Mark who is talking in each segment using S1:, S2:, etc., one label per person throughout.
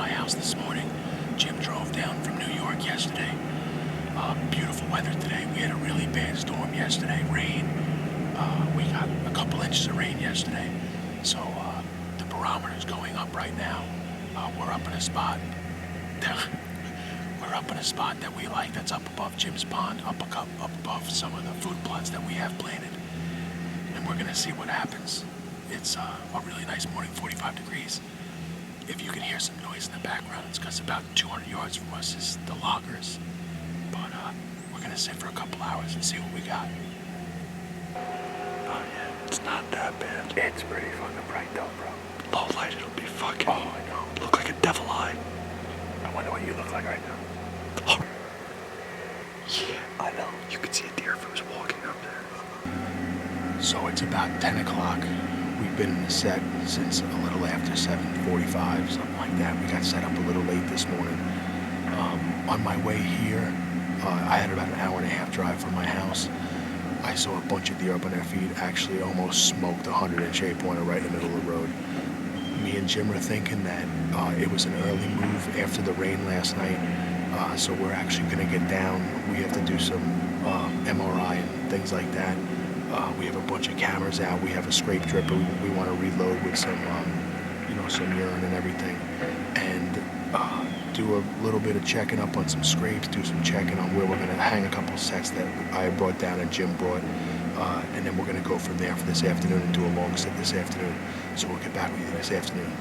S1: my house this morning. Jim drove down from New York yesterday. Beautiful weather today. We had a really bad storm yesterday, rain. We got a couple inches of rain yesterday. So the barometer's going up right now. We're up in a spot. We're up in a spot that we like, that's up above Jim's pond, up above some of the food plots that we have planted. And we're gonna see what happens. It's a really nice morning, 45 degrees. If you can hear some noise in the background, it's because about 200 yards from us is the loggers. But we're gonna sit for a couple hours and see what we got.
S2: Oh yeah, it's not that bad.
S1: It's pretty fucking bright though, bro.
S2: Low light, it'll be fucking.
S1: Oh, I know.
S2: Look like a devil eye.
S1: I wonder what you look like right now.
S2: Oh. Yeah, I know. You could see a deer if it was walking up there.
S1: So it's about 10 o'clock. We've been in the set since a little after 7:45, something like that. We got set up a little late this morning. On my way here, I had about an hour and a half drive from my house. I saw a bunch of deer up on their feet, actually almost smoked a 100-inch eight-pointer right in the middle of the road. Me and Jim are thinking that it was an early move after the rain last night, so we're actually going to get down. We have to do some MRI and things like that. We have a bunch of cameras out. We have a scrape dripper we want to reload with some, some urine and everything, and do a little bit of checking up on some scrapes, do some checking on where we're going to hang a couple sets that I brought down and Jim brought, and then we're going to go from there for this afternoon and do a long set this afternoon. So we'll get back with you this afternoon.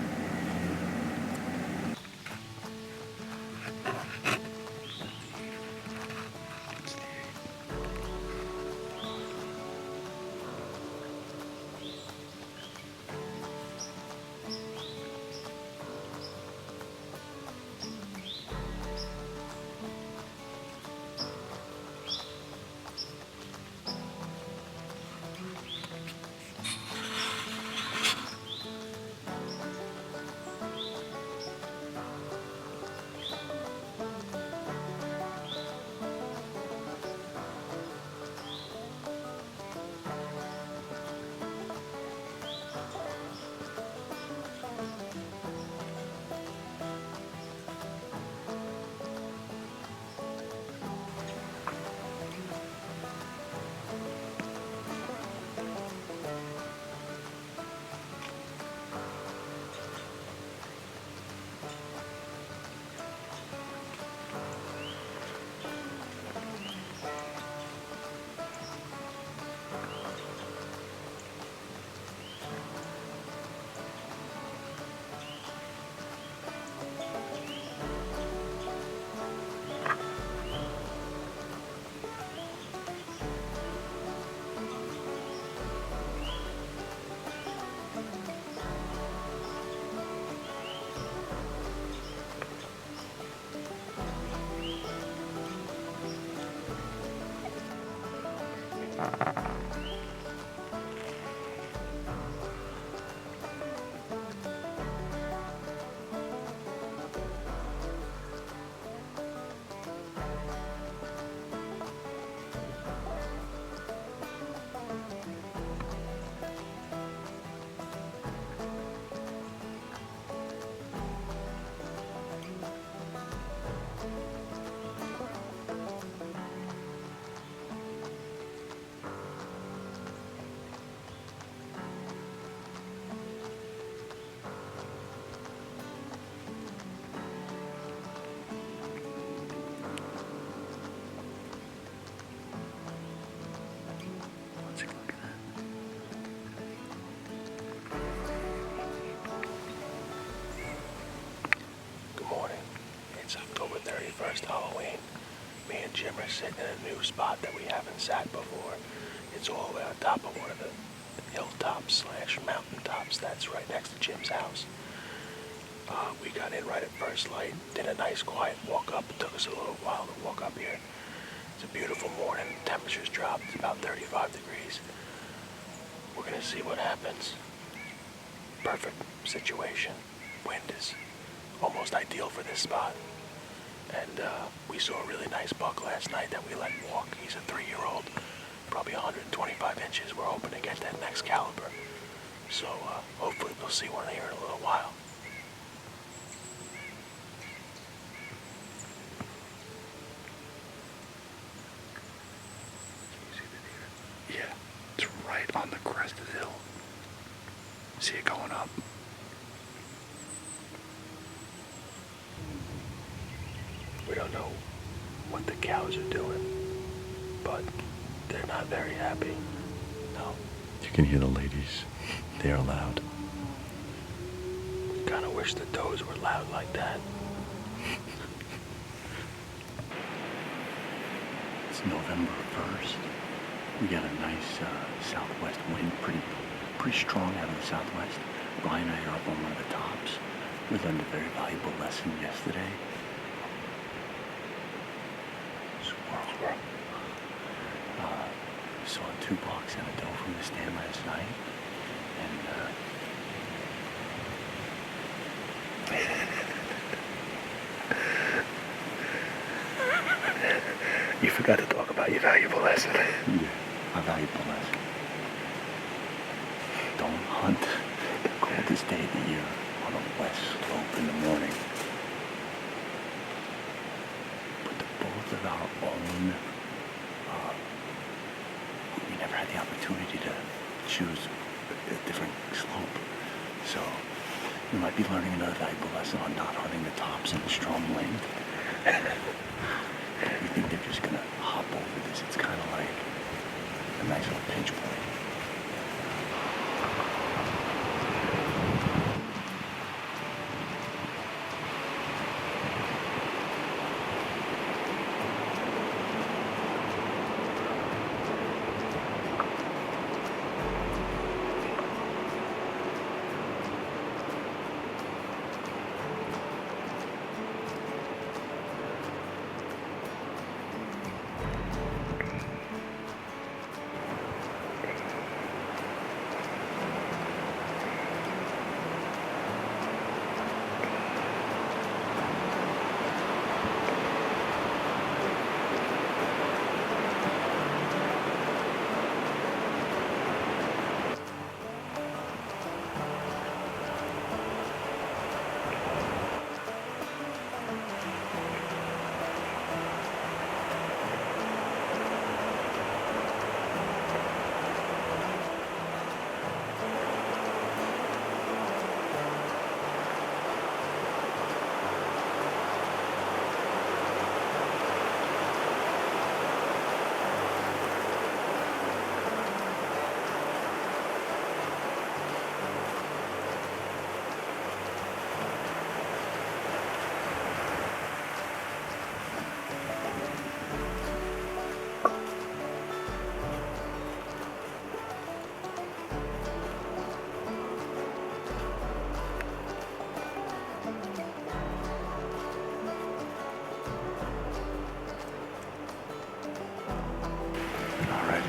S1: October 31st, Halloween. Me and Jim are sitting in a new spot that we haven't sat before. It's all the way on top of one of the hilltops / mountaintops that's right next to Jim's house. We got in right at first light, did a nice quiet walk up. It took us a little while to walk up here. It's a beautiful morning. Temperatures dropped. It's about 35 degrees. We're going to see what happens. Perfect situation. Wind is almost ideal for this spot. And we saw a really nice buck last night that we let walk. He's a 3-year-old, probably 125 inches. We're hoping to get that next caliber. So hopefully we'll see one here in a little while.
S2: don't know what the cows are doing, but they're not very happy. No. You can hear the ladies. They are loud. Kind of wish the does were loud like that. It's November 1st. We got a nice southwest wind, pretty strong out of the southwest. Brian and I are up on one of the tops. We learned a very valuable lesson yesterday. Squirrel. Saw 2 bucks and a doe from the stand last night, and you forgot to talk about your valuable lesson. Yeah, my valuable lesson. Don't hunt the coldest day of the year on a west slope in the morning. But the both of our own, we never had the opportunity to choose a different slope. So you might be learning another valuable lesson on not hunting the tops in a strong wind. You think they're just gonna hop over this? It's kind of like a nice little pinch point.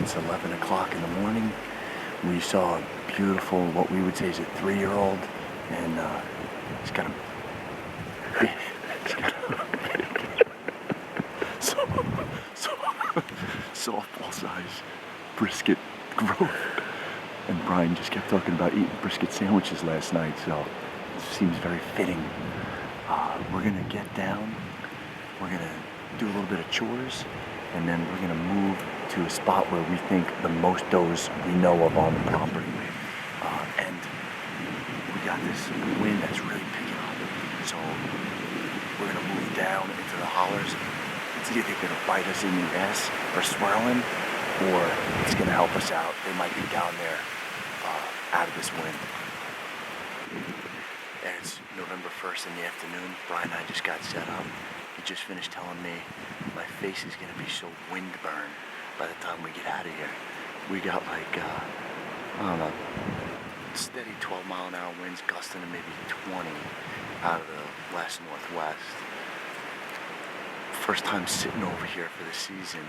S2: It's 11 o'clock in the morning. We saw a beautiful, what we would say is a 3-year-old, and he's got a softball size brisket growth. And Brian just kept talking about eating brisket sandwiches last night, so it seems very fitting. We're gonna get down, we're gonna do a little bit of chores, and then we're gonna move to a spot where we think the most does we know of on the property. And we got this wind that's really picking up. So we're gonna move down into the hollers. It's either gonna bite us in the ass or swirling, or it's gonna help us out. They might be down there out of this wind. And it's November 1st in the afternoon. Brian and I just got set up. He just finished telling me my face is gonna be so windburned by the time we get out of here. We got like, I don't know, steady 12-mile-an-hour winds gusting to maybe 20 out of the west-northwest. First time sitting over here for the season.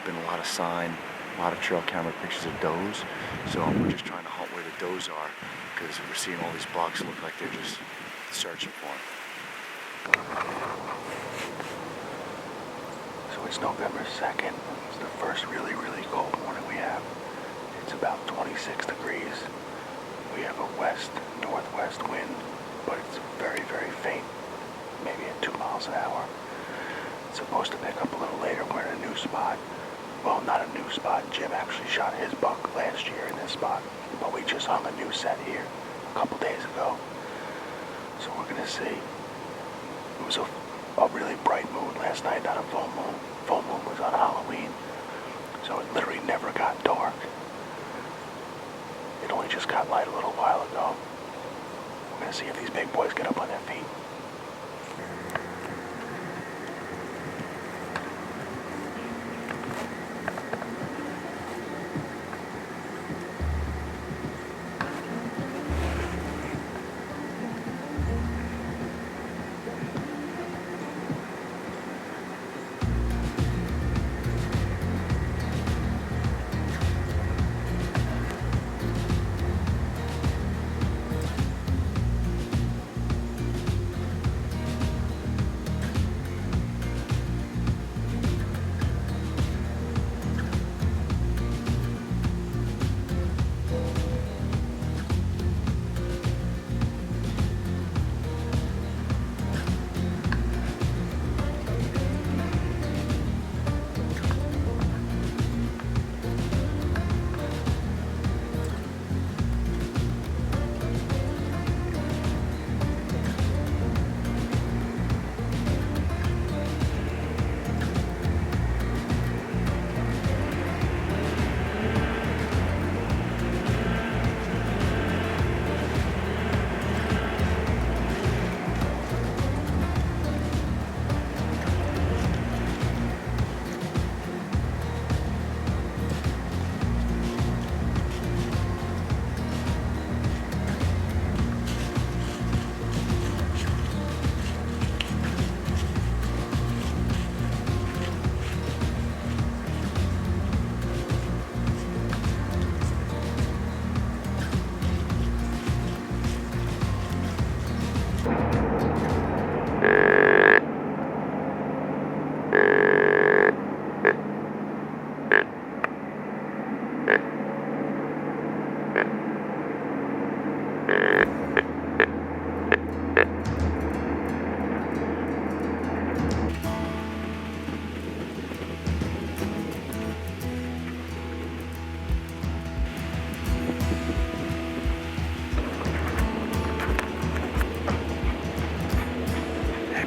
S2: Been a lot of sign, a lot of trail camera pictures of does. So we're just trying to hunt where the does are, because we're seeing all these bucks look like they're just searching for them. So it's November 2nd. It's the first really, really cold morning we have. It's about 26 degrees. We have a west-northwest wind, but it's very, very faint, maybe at 2 miles an hour. It's supposed to pick up a little later. We're in a new spot. Well, not a new spot. Jim actually shot his buck last year in this spot, but we just hung a new set here a couple days ago. So we're gonna see. It was a
S1: a really bright moon last night, not a full moon. Full moon was on Halloween, so it literally never got dark. It only just got light a little while ago. We're gonna see if these big boys get up on their feet.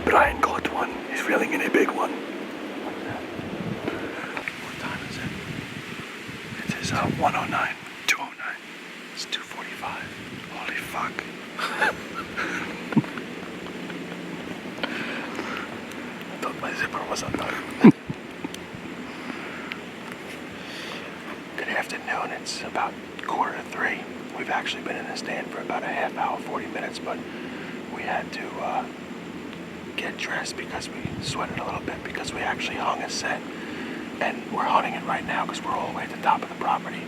S2: Brian caught one. He's reeling in a big one.
S1: What time is it?
S2: It is 109, 209.
S1: It's 2:45.
S2: Holy fuck.
S1: I thought my zipper was undone. Good afternoon. It's about 2:45. We've actually been in the stand for about a half hour, 40 minutes, but we had to get dressed because we sweated a little bit because we actually hung a set, and we're hunting it right now because we're all the way at the top of the property.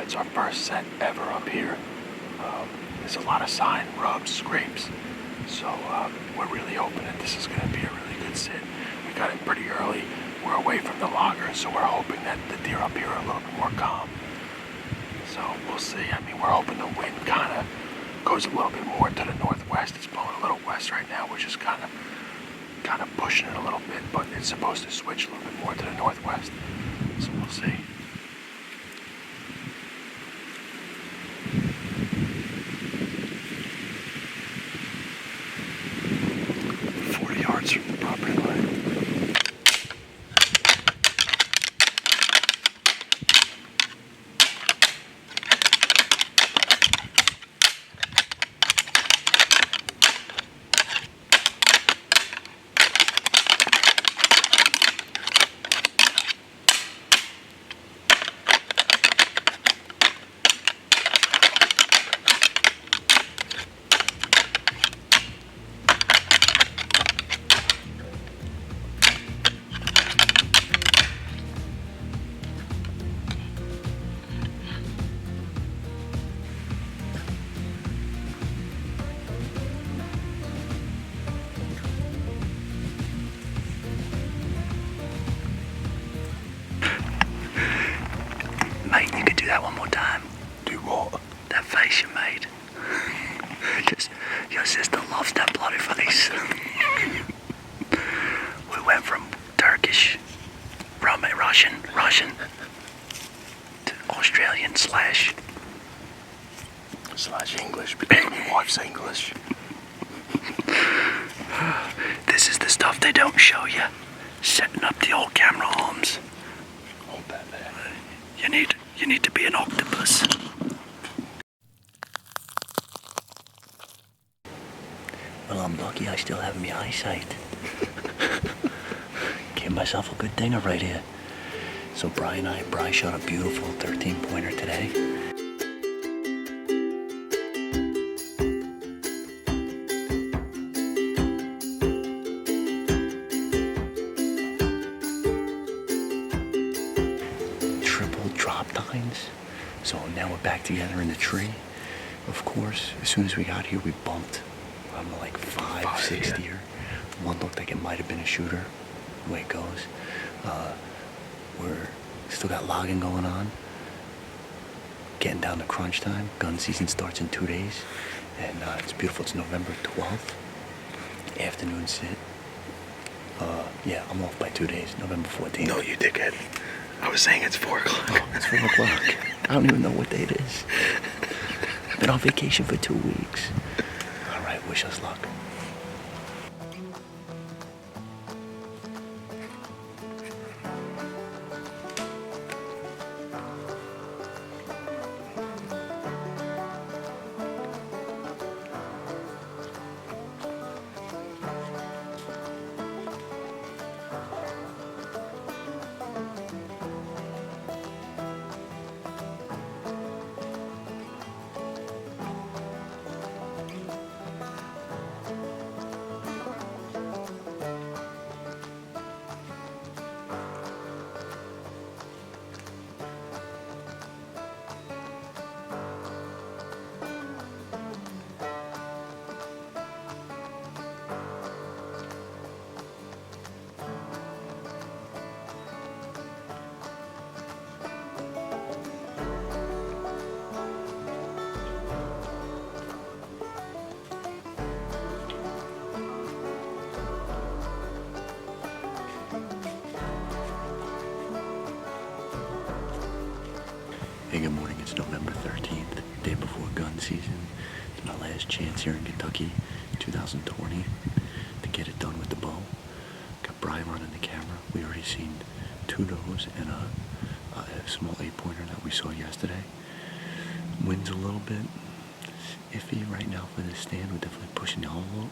S1: It's our first set ever up here. There's a lot of sign, rubs, scrapes, so we're really hoping that this is going to be a really good sit. We got it pretty early. We're away from the loggers, so we're hoping that the deer up here are a little bit more calm. So we'll see. I mean, we're hoping the wind kind of goes a little bit more to the northwest. It's blowing a little west right now, which is kind of pushing it a little bit, but it's supposed to switch a little bit more to the northwest. So we'll see.
S2: From the property line. Mate, you could do that one more time.
S1: Do what?
S2: That face you made. Just, your sister loves that bloody face. We went from Turkish, Russian, to Australian slash
S1: English, because my wife's English.
S2: This is the stuff they don't show you. Setting up the old camera arms.
S1: Hold that there.
S2: You need to be an octopus. Well, I'm lucky I still have my eyesight. Gave myself a good dinger right here. So Bry shot a beautiful 13-pointer today. Triple drop tines. So now we're back together in the tree. Of course, as soon as we got here, we bumped. I'm like five, six deer. One looked like it might have been a shooter, the way it goes. We're still got logging going on. Getting down to crunch time. Gun season starts in 2 days. And it's beautiful. It's November 12th. Afternoon sit. Yeah, I'm off by 2 days. November 14th.
S1: No, you dickhead. I was saying it's 4 o'clock.
S2: Oh, it's 4 o'clock. I don't even know what day it is. Been on vacation for 2 weeks. All right, wish us luck. Hey, good morning. It's November 13th, day before gun season. It's my last chance here in Kentucky, 2020, to get it done with the bow. Got Bry running the camera. We already seen 2 does and a small 8-pointer that we saw yesterday. Wind's a little bit iffy right now for this stand. We're definitely pushing the envelope.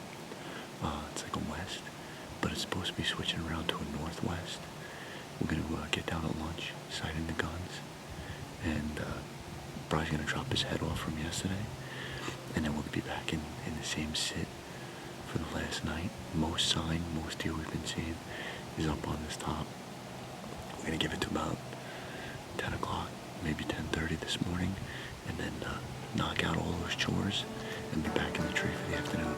S2: It's like a west, but it's supposed to be switching around to a northwest. We're going to get down at lunch, sight in the guns. And Bry's going to drop his head off from yesterday. And then we'll be back in the same sit for the last night. Most deer we've been seeing is up on this top. We're going to give it to about 10 o'clock, maybe 10:30 this morning. And then knock out all those chores and be back in the tree for the afternoon.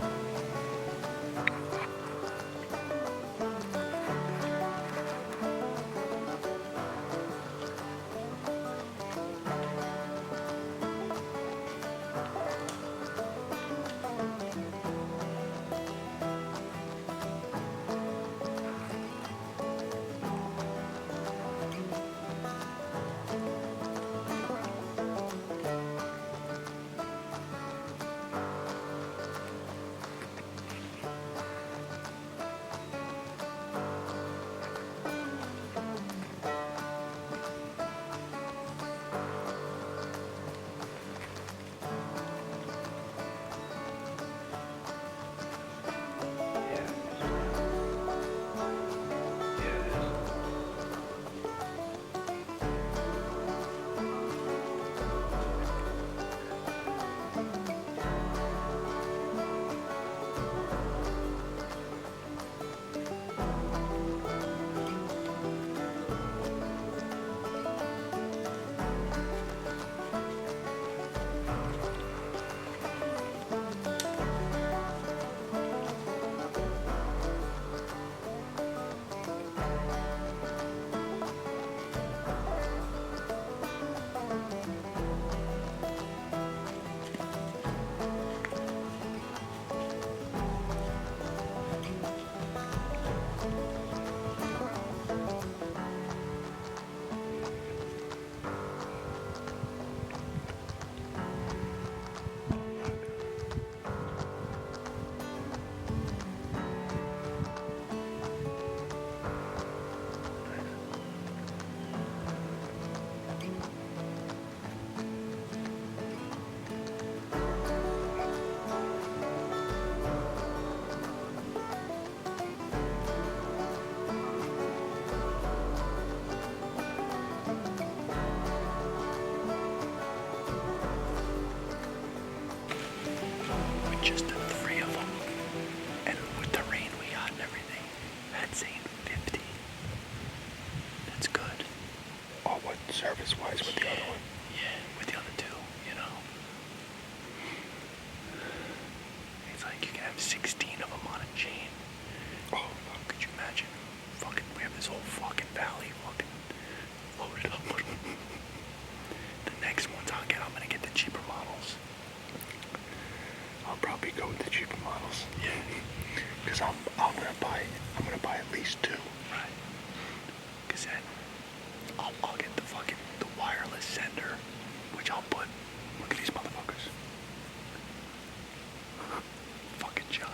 S1: I'm gonna buy at least 2.
S2: Right. Cause then I'll get the wireless sender, which I'll put. Look at these motherfuckers. Fucking giant.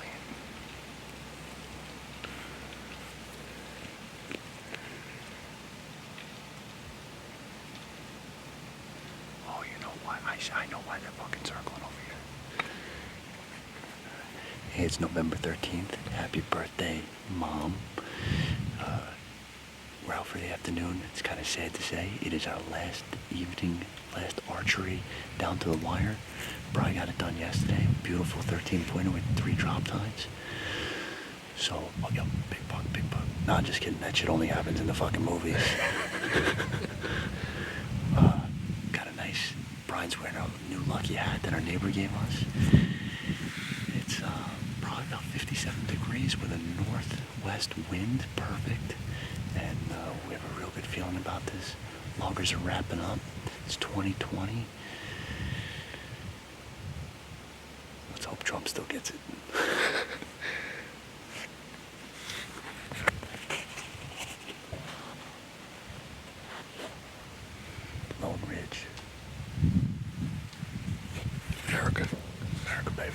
S2: Oh, you know why? I know why they're fucking circling over here. Hey, it's November 13th. Happy birthday, Mom. We're out for the afternoon. It's kind of sad to say. It is our last archery down to the wire. Bri got it done yesterday. Beautiful 13-pointer with 3 drop tines. So, oh, yo, big buck. Nah, just kidding. That shit only happens in the fucking movies. Got a nice, Brian's wearing a new lucky hat that our neighbor gave us. It's probably about 57 degrees with a northwest wind, perfect. And we have a real good feeling about this. Loggers are wrapping up. It's 2020. Let's hope Trump still gets it. Lone Ridge. America, baby.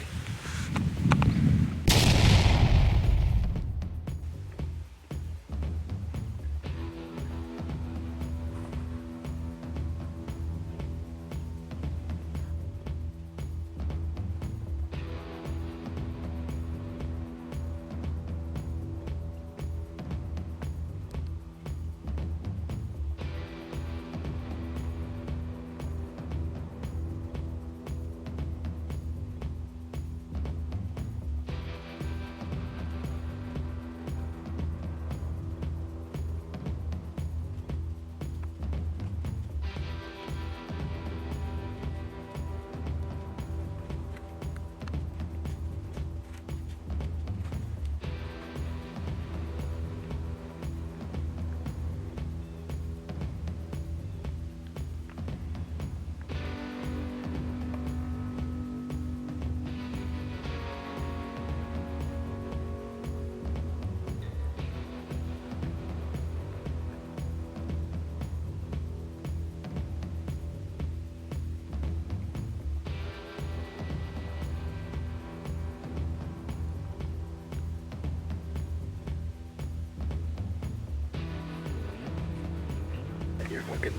S1: Your fucking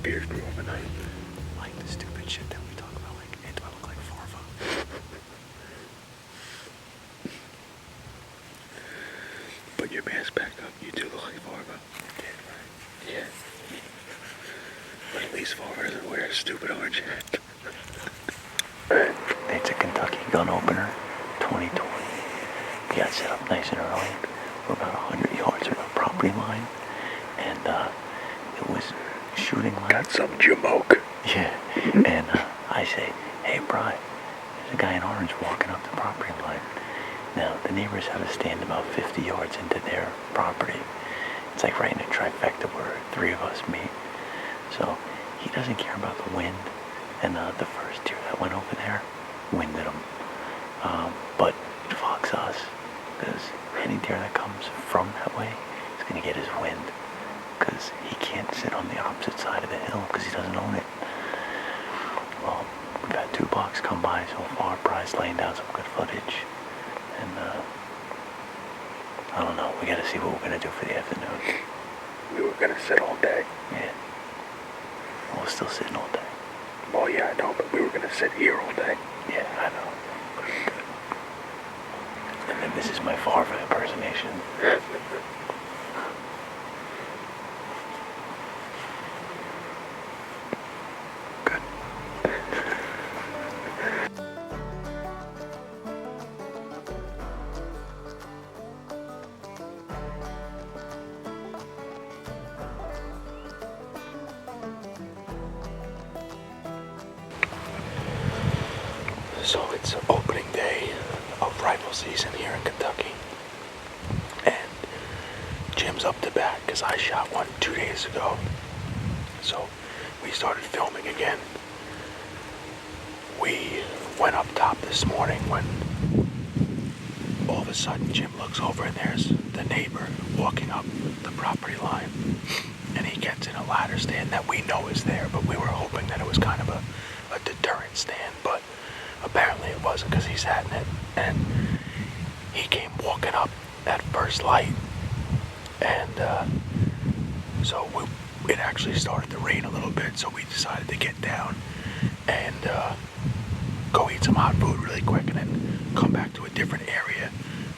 S1: beard grew overnight.
S2: Like the stupid shit that we talk about, like, hey, do I look like Farva?
S1: Put your mask back up. You do look like Farva.
S2: You did, right?
S1: Yeah. But at least Farva doesn't wear a stupid orange hat.
S2: It's a Kentucky gun opener, 2020. We got set up nice and early. We're about 100 yards from the property line. And, it was shooting like...
S1: Got some jamoke.
S2: Yeah. And I say, hey, Bri, there's a guy in orange walking up the property line. Now, the neighbors have a stand about 50 yards into their property. It's like right in a trifecta where 3 of us meet. So, he doesn't care about the wind. And the first deer that went over there winded him. But fucks us. Because any deer that comes from that way is going to get his wind. Because he can't sit on the opposite side of the hill because he doesn't own it. Well, we've had 2 bucks come by so far. Bri's laying down some good footage. And, I don't know. We gotta see what we're gonna do for the afternoon.
S1: We were gonna sit all day.
S2: Yeah. Well, we're still sitting all day.
S1: Well, yeah, I know, but we were gonna sit here all day.
S2: Yeah, I know. And then this is my Farva impersonation. Good.
S1: So it's opening day of rifle season here in Kentucky. And Jim's up to bat because I shot one 2 days ago. So we started filming again. We went up top this morning when all of of a sudden, Jim looks over and there's the neighbor walking up the property line. And he gets in a ladder stand that we know is there, but we were hoping that it was kind of a deterrent stand, but apparently it wasn't because he sat in it. And he came walking up at first light, and so it actually started to rain a little bit, so we decided to get down and go eat some hot food really quick and then come back to a different area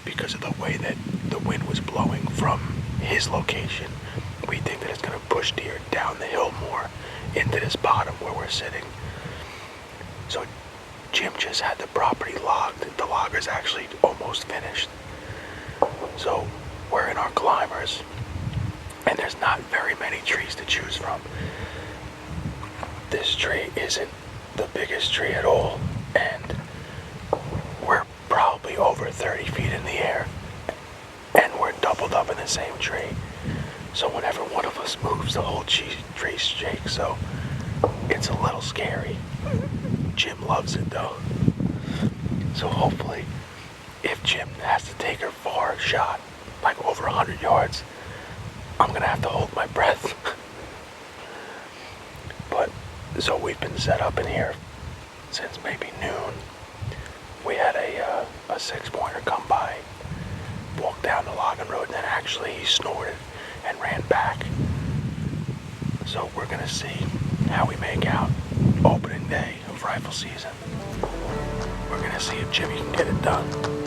S1: because of the way that the wind was blowing from his location. We think that it's going to push deer down the hill more into this bottom where we're sitting. So Jim just had the property logged. The logger's actually almost finished. So we're in our climbers, and there's not very many trees to choose from. This tree isn't the biggest tree at all, and we're probably over 30 feet in the air, and we're doubled up in the same tree. So whenever one of us moves, the whole tree shakes, so it's a little scary. Jim loves it though. So hopefully, if Jim has to take her far shot, like over 100 yards, I'm gonna have to hold my breath. But, so we've been set up in here since maybe noon. We had a 6-pointer come by, walked down the logging road, and then actually he snorted and ran back. So we're gonna see how we make out opening day of rifle season. We're gonna see if Jimmy can get it done.